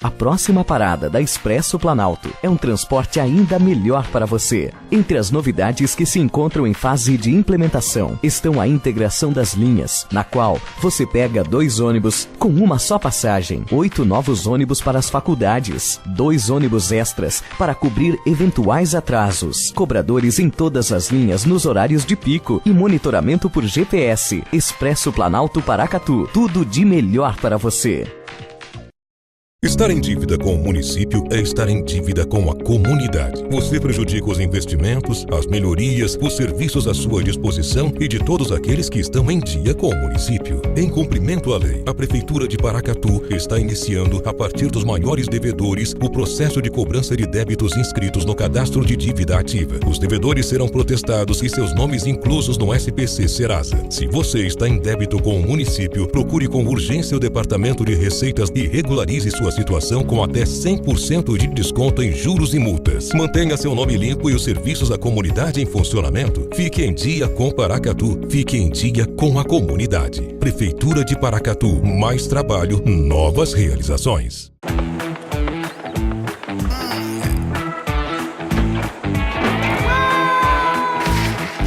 A próxima parada da Expresso Planalto é um transporte ainda melhor para você. Entre as novidades que se encontram em fase de implementação estão a integração das linhas, na qual você pega 2 ônibus com uma só passagem, 8 novos ônibus para as faculdades, 2 ônibus extras para cobrir eventuais atrasos, cobradores em todas as linhas nos horários de pico e monitoramento por GPS. Expresso Planalto Paracatu, tudo de melhor para você. Estar em dívida com o município é estar em dívida com a comunidade. Você prejudica os investimentos, as melhorias, os serviços à sua disposição e de todos aqueles que estão em dia com o município. Em cumprimento à lei, a Prefeitura de Paracatu está iniciando, a partir dos maiores devedores, o processo de cobrança de débitos inscritos no Cadastro de Dívida Ativa. Os devedores serão protestados e seus nomes inclusos no SPC Serasa. Se você está em débito com o município, procure com urgência o Departamento de Receitas e regularize sua situação com até 100% de desconto em juros e multas. Mantenha seu nome limpo e os serviços à comunidade em funcionamento. Fique em dia com Paracatu. Fique em dia com a comunidade. Prefeitura de Paracatu. Mais trabalho, novas realizações.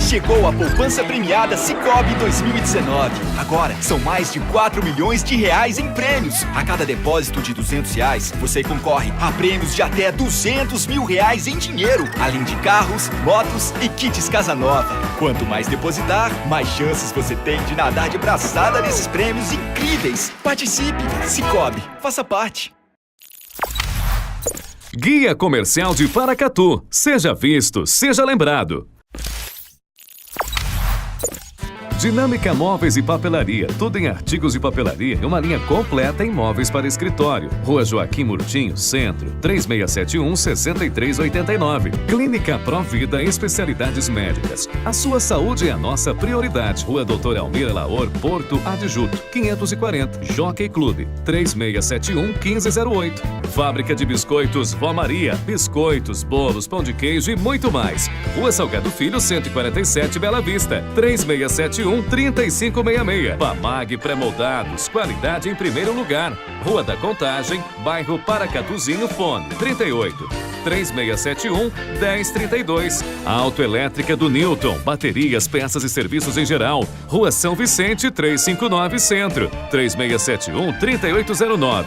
Chegou a poupança premiada Sicoob 2019. Agora, são mais de 4 milhões de reais em prêmios. A cada depósito de R$200, você concorre a prêmios de até R$200 mil em dinheiro, além de carros, motos e kits Casa Nova. Quanto mais depositar, mais chances você tem de nadar de braçada nesses prêmios incríveis. Participe! Sicoob, faça parte. Guia Comercial de Paracatu. Seja visto, seja lembrado. Dinâmica Móveis e Papelaria, tudo em artigos de papelaria e uma linha completa em móveis para escritório. Rua Joaquim Murtinho, Centro, 3671-6389. Clínica Provida, especialidades médicas. A sua saúde é a nossa prioridade. Rua Doutor Almir Laor, Porto Adjuto, 540. Jockey Clube, 3671-1508. Fábrica de Biscoitos Vó Maria, biscoitos, bolos, pão de queijo e muito mais. Rua Salgado Filho, 147, Bela Vista, 3671-3566. Pamag Pré-Moldados, qualidade em primeiro lugar. Rua da Contagem, bairro Paracatuzinho, fone 38-3671-1032. Autoelétrica do Newton, baterias, peças e serviços em geral. Rua São Vicente, 359 Centro, 3671-3809.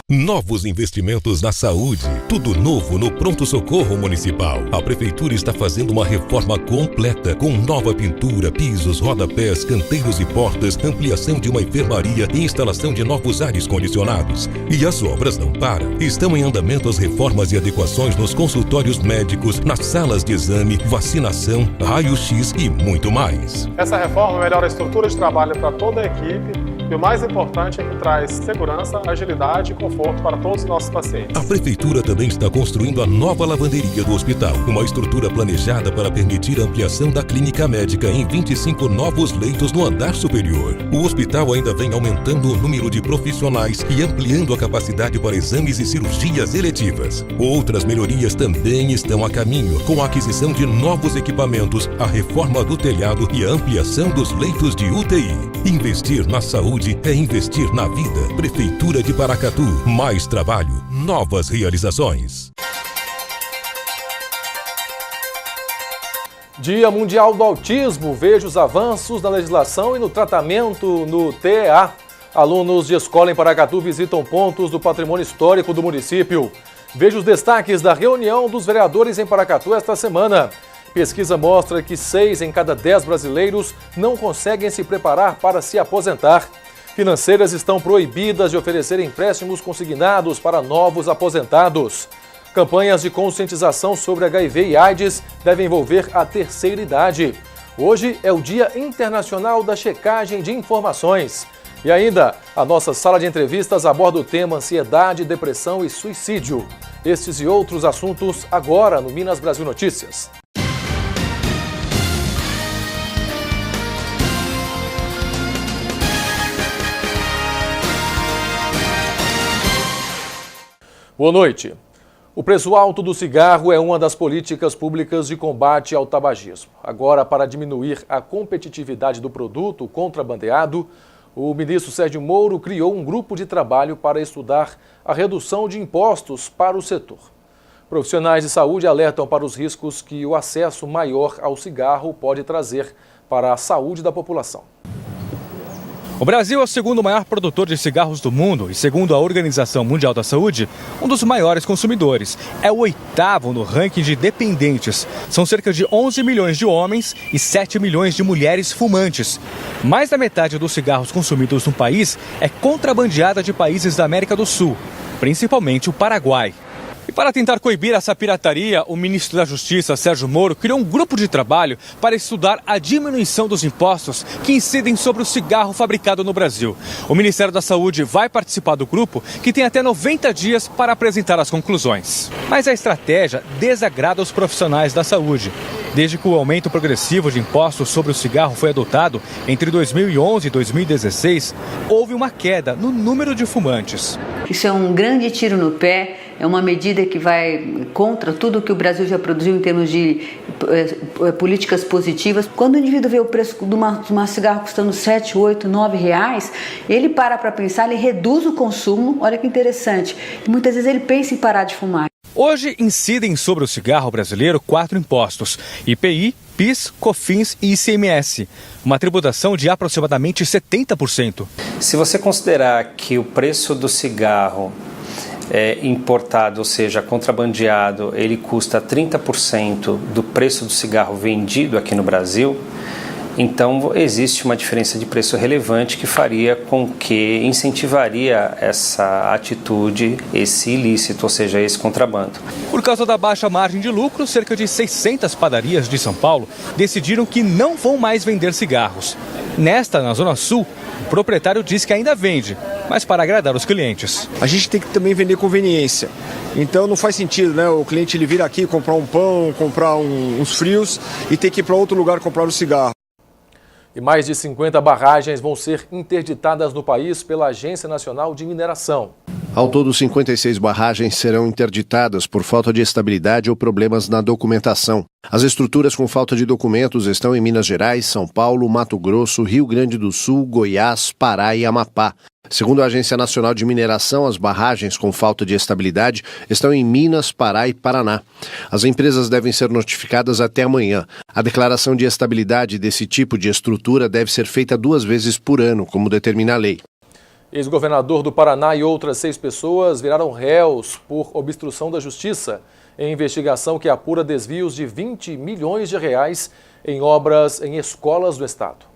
Novos investimentos na saúde. Tudo novo no Pronto-Socorro Municipal. A Prefeitura está fazendo uma reforma completa com nova pintura, pisos, rodapés, canteiros e portas, ampliação de uma enfermaria e instalação de novos ares condicionados. E as obras não param. Estão em andamento as reformas e adequações nos consultórios médicos, nas salas de exame, vacinação, raio-x e muito mais. Essa reforma melhora a estrutura de trabalho para toda a equipe. E o mais importante é que traz segurança, agilidade e conforto para todos os nossos pacientes. A Prefeitura também está construindo a nova lavanderia do hospital, uma estrutura planejada para permitir a ampliação da clínica médica em 25 novos leitos no andar superior. O hospital ainda vem aumentando o número de profissionais e ampliando a capacidade para exames e cirurgias eletivas. Outras melhorias também estão a caminho, com a aquisição de novos equipamentos, a reforma do telhado e a ampliação dos leitos de UTI. Investir na saúde é investir na vida. Prefeitura de Paracatu. Mais trabalho, novas realizações. Dia Mundial do Autismo. Veja os avanços na legislação e no tratamento no TEA. Alunos de escola em Paracatu visitam pontos do patrimônio histórico do município. Veja os destaques da reunião dos vereadores em Paracatu esta semana. Pesquisa mostra que 6 em cada 10 brasileiros não conseguem se preparar para se aposentar. Financeiras estão proibidas de oferecer empréstimos consignados para novos aposentados. Campanhas de conscientização sobre HIV e AIDS devem envolver a terceira idade. Hoje é o Dia Internacional da Checagem de Informações. E ainda, a nossa sala de entrevistas aborda o tema ansiedade, depressão e suicídio. Estes e outros assuntos agora no Minas Brasil Notícias. Boa noite. O preço alto do cigarro é uma das políticas públicas de combate ao tabagismo. Agora, para diminuir a competitividade do produto contrabandeado, O ministro Sérgio Moro criou um grupo de trabalho para estudar a redução de impostos para o setor. Profissionais de saúde alertam para os riscos que o acesso maior ao cigarro pode trazer para a saúde da população. O Brasil é o segundo maior produtor de cigarros do mundo e, segundo a Organização Mundial da Saúde, um dos maiores consumidores. É o 8º no ranking de dependentes. São cerca de 11 milhões de homens e 7 milhões de mulheres fumantes. Mais da metade dos cigarros consumidos no país é contrabandeada de países da América do Sul, principalmente o Paraguai. E para tentar coibir essa pirataria, o ministro da Justiça, Sérgio Moro, criou um grupo de trabalho para estudar a diminuição dos impostos que incidem sobre o cigarro fabricado no Brasil. O Ministério da Saúde vai participar do grupo, que tem até 90 dias para apresentar as conclusões. Mas a estratégia desagrada os profissionais da saúde. Desde que o aumento progressivo de impostos sobre o cigarro foi adotado entre 2011 e 2016, houve uma queda no número de fumantes. Isso é um grande tiro no pé, é uma medida que vai contra tudo que o Brasil já produziu em termos de políticas positivas. Quando o indivíduo vê o preço de uma cigarra custando 7, 8, 9 reais, ele para pensar, ele reduz o consumo, olha que interessante, e muitas vezes ele pensa em parar de fumar. Hoje incidem sobre o cigarro brasileiro 4 impostos: IPI, PIS, COFINS e ICMS, uma tributação de aproximadamente 70%. Se você considerar que o preço do cigarro importado, ou seja, contrabandeado, ele custa 30% do preço do cigarro vendido aqui no Brasil, então existe uma diferença de preço relevante que faria com que incentivaria essa atitude, esse ilícito, ou seja, esse contrabando. Por causa da baixa margem de lucro, cerca de 600 padarias de São Paulo decidiram que não vão mais vender cigarros. Nesta, na Zona Sul, o proprietário diz que ainda vende, mas para agradar os clientes. A gente tem que também vender conveniência. Então não faz sentido, né? O cliente ele vir aqui comprar um pão, comprar uns frios e ter que ir para outro lugar comprar o cigarro. E mais de 50 barragens vão ser interditadas no país pela Agência Nacional de Mineração. Ao todo, 56 barragens serão interditadas por falta de estabilidade ou problemas na documentação. As estruturas com falta de documentos estão em Minas Gerais, São Paulo, Mato Grosso, Rio Grande do Sul, Goiás, Pará e Amapá. Segundo a Agência Nacional de Mineração, as barragens com falta de estabilidade estão em Minas, Pará e Paraná. As empresas devem ser notificadas até amanhã. A declaração de estabilidade desse tipo de estrutura deve ser feita 2 vezes por ano, como determina a lei. Ex-governador do Paraná e outras 6 pessoas viraram réus por obstrução da justiça em investigação que apura desvios de 20 milhões de reais em obras em escolas do estado.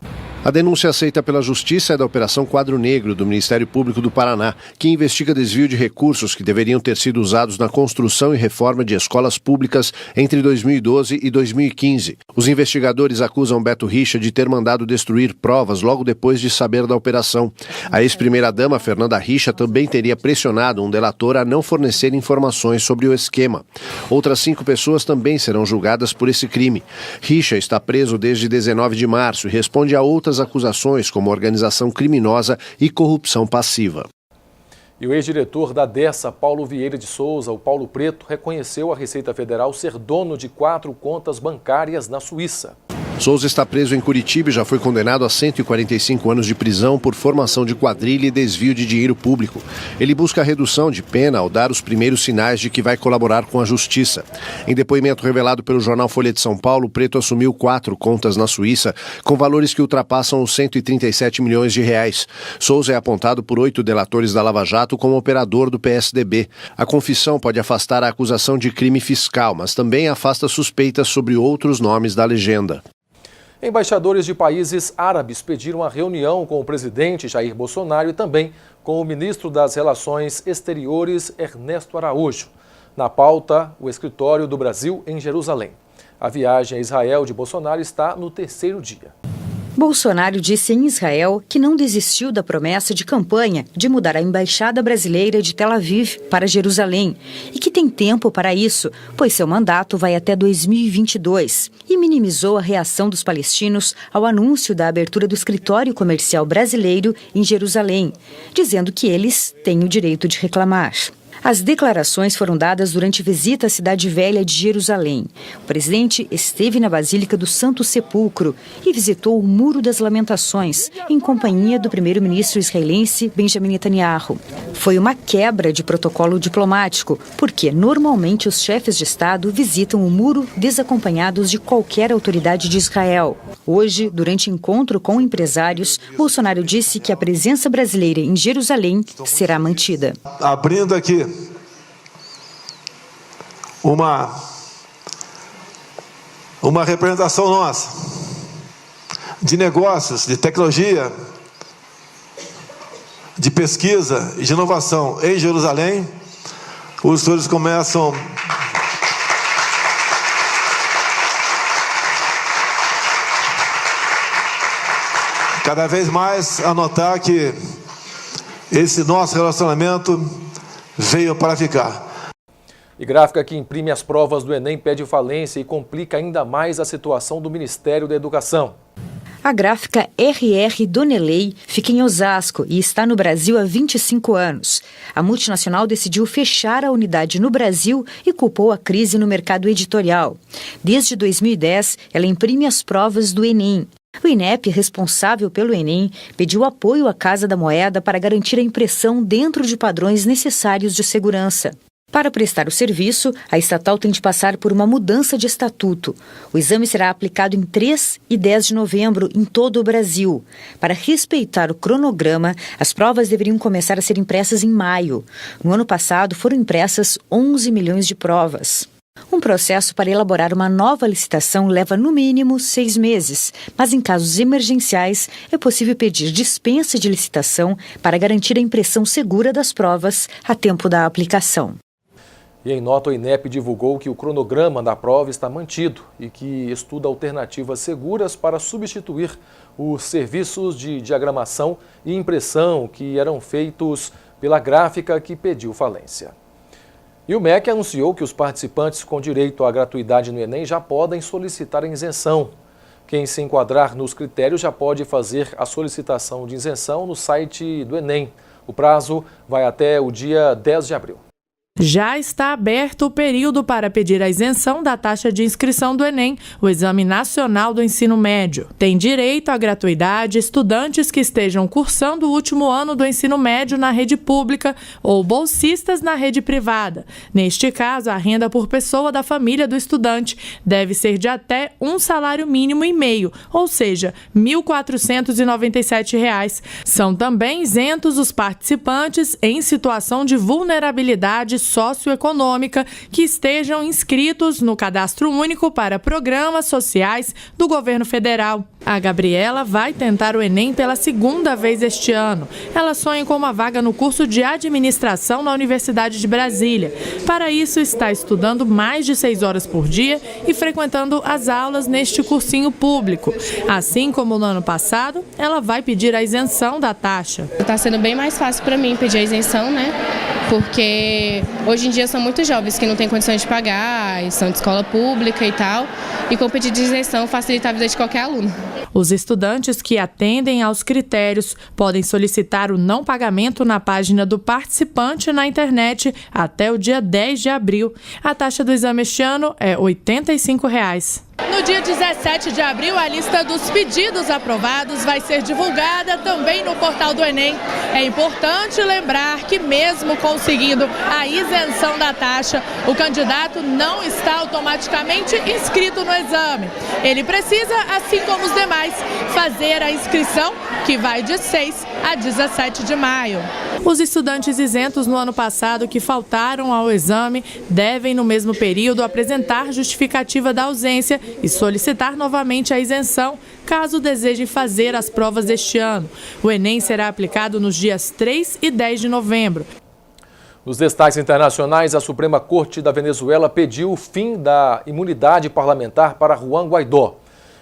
A denúncia aceita pela Justiça é da Operação Quadro Negro do Ministério Público do Paraná, que investiga desvio de recursos que deveriam ter sido usados na construção e reforma de escolas públicas entre 2012 e 2015. Os investigadores acusam Beto Richa de ter mandado destruir provas logo depois de saber da operação. A ex-primeira-dama, Fernanda Richa, também teria pressionado um delator a não fornecer informações sobre o esquema. Outras 5 pessoas também serão julgadas por esse crime. Richa está preso desde 19 de março e responde a outras acusações como organização criminosa e corrupção passiva. E o ex-diretor da Dessa, Paulo Vieira de Souza, o Paulo Preto, reconheceu à Receita Federal ser dono de 4 contas bancárias na Suíça. Souza está preso em Curitiba e já foi condenado a 145 anos de prisão por formação de quadrilha e desvio de dinheiro público. Ele busca a redução de pena ao dar os primeiros sinais de que vai colaborar com a justiça. Em depoimento revelado pelo jornal Folha de São Paulo, Preto assumiu 4 contas na Suíça com valores que ultrapassam os 137 milhões de reais. Souza é apontado por 8 delatores da Lava Jato como operador do PSDB. A confissão pode afastar a acusação de crime fiscal, mas também afasta suspeitas sobre outros nomes da legenda. Embaixadores de países árabes pediram a reunião com o presidente Jair Bolsonaro e também com o ministro das Relações Exteriores, Ernesto Araújo. Na pauta, o escritório do Brasil em Jerusalém. A viagem a Israel de Bolsonaro está no 3º dia. Bolsonaro disse em Israel que não desistiu da promessa de campanha de mudar a embaixada brasileira de Tel Aviv para Jerusalém e que tem tempo para isso, pois seu mandato vai até 2022, e minimizou a reação dos palestinos ao anúncio da abertura do escritório comercial brasileiro em Jerusalém, dizendo que eles têm o direito de reclamar. As declarações foram dadas durante visita à Cidade Velha de Jerusalém. O presidente esteve na Basílica do Santo Sepulcro e visitou o Muro das Lamentações, em companhia do primeiro-ministro israelense Benjamin Netanyahu. Foi uma quebra de protocolo diplomático, porque normalmente os chefes de Estado visitam o muro desacompanhados de qualquer autoridade de Israel. Hoje, durante encontro com empresários, Bolsonaro disse que a presença brasileira em Jerusalém será mantida. Abrindo aqui uma representação nossa de negócios, de tecnologia, de pesquisa e de inovação em Jerusalém. Os estudos começam cada vez mais a notar que esse nosso relacionamento veio para ficar. E gráfica que imprime as provas do Enem pede falência e complica ainda mais a situação do Ministério da Educação. A gráfica RR Doneley fica em Osasco e está no Brasil há 25 anos. A multinacional decidiu fechar a unidade no Brasil e culpou a crise no mercado editorial. Desde 2010, ela imprime as provas do Enem. O INEP, responsável pelo Enem, pediu apoio à Casa da Moeda para garantir a impressão dentro de padrões necessários de segurança. Para prestar o serviço, a estatal tem de passar por uma mudança de estatuto. O exame será aplicado em 3 e 10 de novembro em todo o Brasil. Para respeitar o cronograma, as provas deveriam começar a ser impressas em maio. No ano passado, foram impressas 11 milhões de provas. Um processo para elaborar uma nova licitação leva no mínimo 6 meses, mas em casos emergenciais é possível pedir dispensa de licitação para garantir a impressão segura das provas a tempo da aplicação. E em nota, o INEP divulgou que o cronograma da prova está mantido e que estuda alternativas seguras para substituir os serviços de diagramação e impressão que eram feitos pela gráfica que pediu falência. E o MEC anunciou que os participantes com direito à gratuidade no Enem já podem solicitar a isenção. Quem se enquadrar nos critérios já pode fazer a solicitação de isenção no site do Enem. O prazo vai até o dia 10 de abril. Já está aberto o período para pedir a isenção da taxa de inscrição do Enem, o Exame Nacional do Ensino Médio. Tem direito à gratuidade estudantes que estejam cursando o último ano do ensino médio na rede pública ou bolsistas na rede privada. Neste caso, a renda por pessoa da família do estudante deve ser de até um salário mínimo e meio, ou seja, R$ 1.497. São também isentos os participantes em situação de vulnerabilidade socioeconômica que estejam inscritos no Cadastro Único para Programas Sociais do Governo Federal. A Gabriela vai tentar o Enem pela segunda vez este ano. Ela sonha com uma vaga no curso de administração na Universidade de Brasília. Para isso, está estudando mais de 6 horas por dia e frequentando as aulas neste cursinho público. Assim como no ano passado, ela vai pedir a isenção da taxa. Está sendo bem mais fácil para mim pedir a isenção, né? Porque hoje em dia são muitos jovens que não têm condições de pagar, são de escola pública e tal, e com o pedido de isenção facilita a vida de qualquer aluno. Os estudantes que atendem aos critérios podem solicitar o não pagamento na página do participante na internet até o dia 10 de abril. A taxa do exame este ano é R$ 85. No dia 17 de abril, a lista dos pedidos aprovados vai ser divulgada também no portal do Enem. É importante lembrar que mesmo conseguindo a isenção da taxa, o candidato não está automaticamente inscrito no exame. Ele precisa, assim como os demais, fazer a inscrição, que vai de 6 a 17 de maio. Os estudantes isentos no ano passado que faltaram ao exame devem, no mesmo período, apresentar justificativa da ausência e solicitar novamente a isenção, caso desejem fazer as provas deste ano. O Enem será aplicado nos dias 3 e 10 de novembro. Nos destaques internacionais, a Suprema Corte da Venezuela pediu o fim da imunidade parlamentar para Juan Guaidó.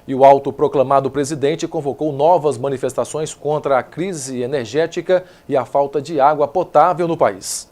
E o autoproclamado presidente convocou novas manifestações contra a crise energética e a falta de água potável no país.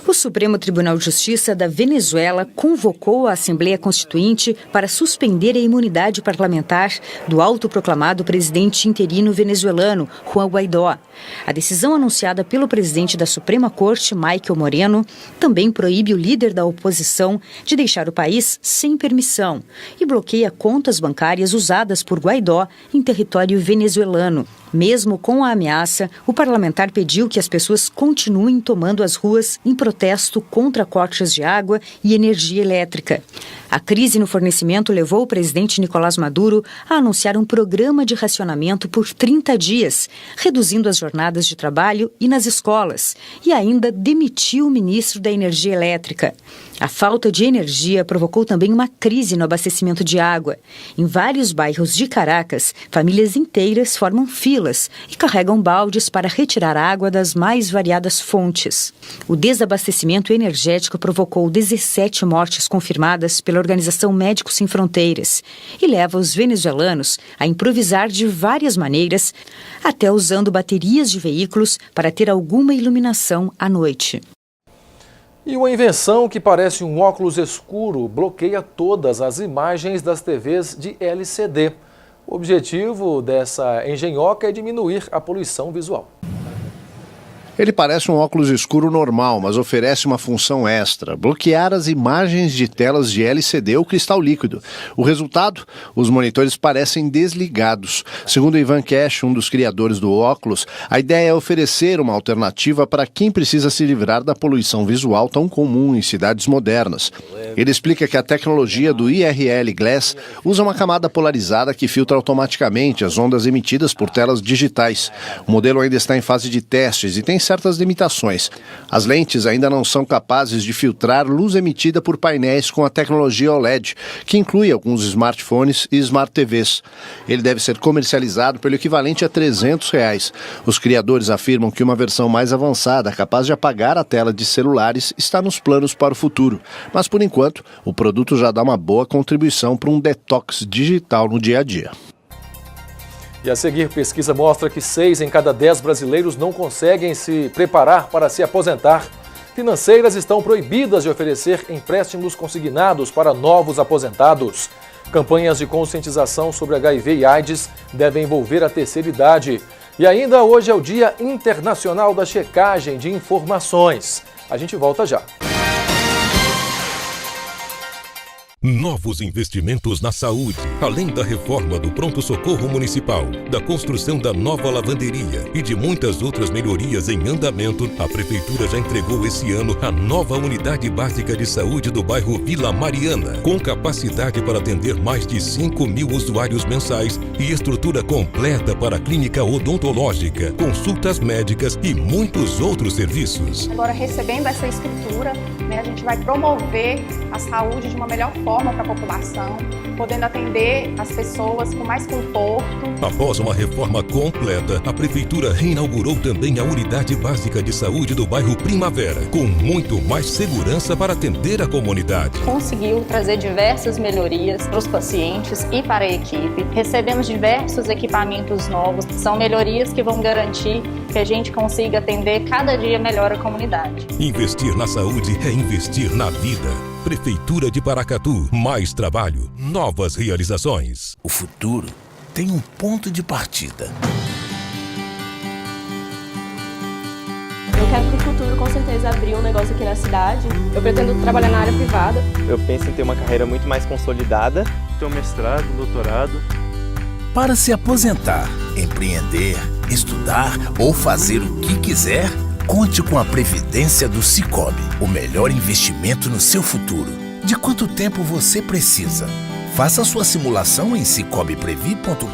O Supremo Tribunal de Justiça da Venezuela convocou a Assembleia Constituinte para suspender a imunidade parlamentar do autoproclamado presidente interino venezuelano, Juan Guaidó. A decisão anunciada pelo presidente da Suprema Corte, Michael Moreno, também proíbe o líder da oposição de deixar o país sem permissão e bloqueia contas bancárias usadas por Guaidó em território venezuelano. Mesmo com a ameaça, o parlamentar pediu que as pessoas continuem tomando as ruas em protesto contra cortes de água e energia elétrica. A crise no fornecimento levou o presidente Nicolás Maduro a anunciar um programa de racionamento por 30 dias, reduzindo as jornadas de trabalho e nas escolas, e ainda demitiu o ministro da Energia Elétrica. A falta de energia provocou também uma crise no abastecimento de água. Em vários bairros de Caracas, famílias inteiras formam filas e carregam baldes para retirar água das mais variadas fontes. O desabastecimento energético provocou 17 mortes confirmadas pela Organização Médicos Sem Fronteiras e leva os venezuelanos a improvisar de várias maneiras, até usando baterias de veículos para ter alguma iluminação à noite. E uma invenção que parece um óculos escuro bloqueia todas as imagens das TVs de LCD. O objetivo dessa engenhoca é diminuir a poluição visual. Ele parece um óculos escuro normal, mas oferece uma função extra: bloquear as imagens de telas de LCD ou cristal líquido. O resultado? Os monitores parecem desligados. Segundo Ivan Cash, um dos criadores do óculos, a ideia é oferecer uma alternativa para quem precisa se livrar da poluição visual tão comum em cidades modernas. Ele explica que a tecnologia do IRL Glass usa uma camada polarizada que filtra automaticamente as ondas emitidas por telas digitais. O modelo ainda está em fase de testes e tem certas limitações. As lentes ainda não são capazes de filtrar luz emitida por painéis com a tecnologia OLED, que inclui alguns smartphones e smart TVs. Ele deve ser comercializado pelo equivalente a R$300. Os criadores afirmam que uma versão mais avançada, capaz de apagar a tela de celulares, está nos planos para o futuro. Mas, por enquanto, o produto já dá uma boa contribuição para um detox digital no dia a dia. E a seguir, pesquisa mostra que 6 em cada 10 brasileiros não conseguem se preparar para se aposentar. Financeiras estão proibidas de oferecer empréstimos consignados para novos aposentados. Campanhas de conscientização sobre HIV e AIDS devem envolver a terceira idade. E ainda hoje é o Dia Internacional da Checagem de Informações. A gente volta já. Novos investimentos na saúde, além da reforma do pronto-socorro municipal, da construção da nova lavanderia e de muitas outras melhorias em andamento, a Prefeitura já entregou esse ano a nova unidade básica de saúde do bairro Vila Mariana, com capacidade para atender mais de 5.000 usuários mensais e estrutura completa para clínica odontológica, consultas médicas e muitos outros serviços. Agora, recebendo essa estrutura, a gente vai promover a saúde de uma melhor forma para a população, podendo atender as pessoas com mais conforto. Após uma reforma completa, a Prefeitura reinaugurou também a Unidade Básica de Saúde do bairro Primavera, com muito mais segurança para atender a comunidade. Conseguiu trazer diversas melhorias para os pacientes e para a equipe. Recebemos diversos equipamentos novos. São melhorias que vão garantir que a gente consiga atender cada dia melhor a comunidade. Investir na saúde é investir na vida. Prefeitura de Paracatu, mais trabalho, novas realizações. O futuro tem um ponto de partida. Eu quero pro futuro, com certeza, abrir um negócio aqui na cidade. Eu pretendo trabalhar na área privada. Eu penso em ter uma carreira muito mais consolidada. Ter um mestrado, um doutorado. Para se aposentar, empreender, estudar ou fazer o que quiser, conte com a Previdência do Sicoob, o melhor investimento no seu futuro. De quanto tempo você precisa? Faça sua simulação em sicobprevi.com.br.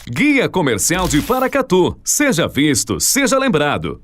Guia Comercial de Paracatu. Seja visto, seja lembrado.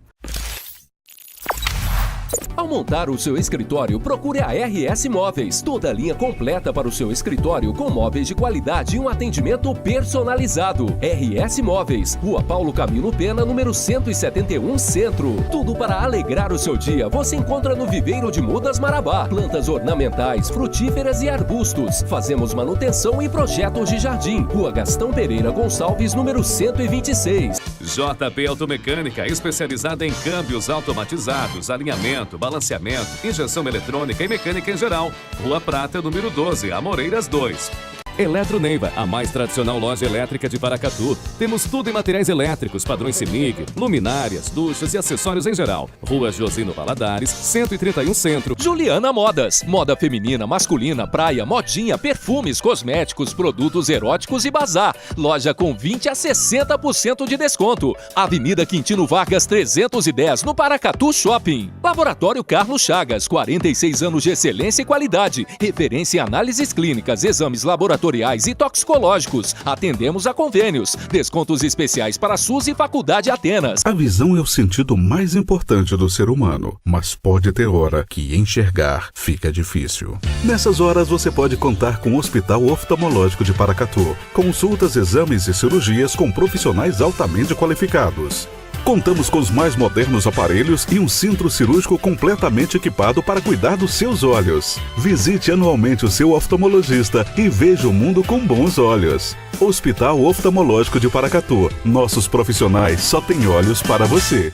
A Ao montar o seu escritório, procure a RS Móveis. Toda a linha completa para o seu escritório com móveis de qualidade e um atendimento personalizado. RS Móveis, Rua Paulo Camilo Pena, número 171, Centro. Tudo para alegrar o seu dia você encontra no Viveiro de Mudas Marabá. Plantas ornamentais, frutíferas e arbustos. Fazemos manutenção e projetos de jardim. Rua Gastão Pereira Gonçalves, número 126. JP Automecânica, especializada em câmbios automatizados, alinhamento, balanceamento, injeção eletrônica e mecânica em geral. Rua Prata, número 12, Amoreiras 2. Eletroneiva, a mais tradicional loja elétrica de Paracatu. Temos tudo em materiais elétricos, padrões CIMIG, luminárias, duchas e acessórios em geral. Rua Josino Valadares, 131 Centro. Juliana Modas, moda feminina, masculina, praia, modinha, perfumes, cosméticos, produtos eróticos e bazar. Loja com 20 a 60% de desconto. Avenida Quintino Vargas 310, no Paracatu Shopping. Laboratório Carlos Chagas, 46 anos de excelência e qualidade. Referência em análises clínicas, exames laboratoriais e toxicológicos. Atendemos a convênios. Descontos especiais para SUS e Faculdade Atenas. A visão é o sentido mais importante do ser humano, mas pode ter hora que enxergar fica difícil. Nessas horas você pode contar com o Hospital Oftalmológico de Paracatu. Consultas, exames e cirurgias com profissionais altamente qualificados. Contamos com os mais modernos aparelhos e um centro cirúrgico completamente equipado para cuidar dos seus olhos. Visite anualmente o seu oftalmologista e veja o mundo com bons olhos. Hospital Oftalmológico de Paracatu. Nossos profissionais só têm olhos para você.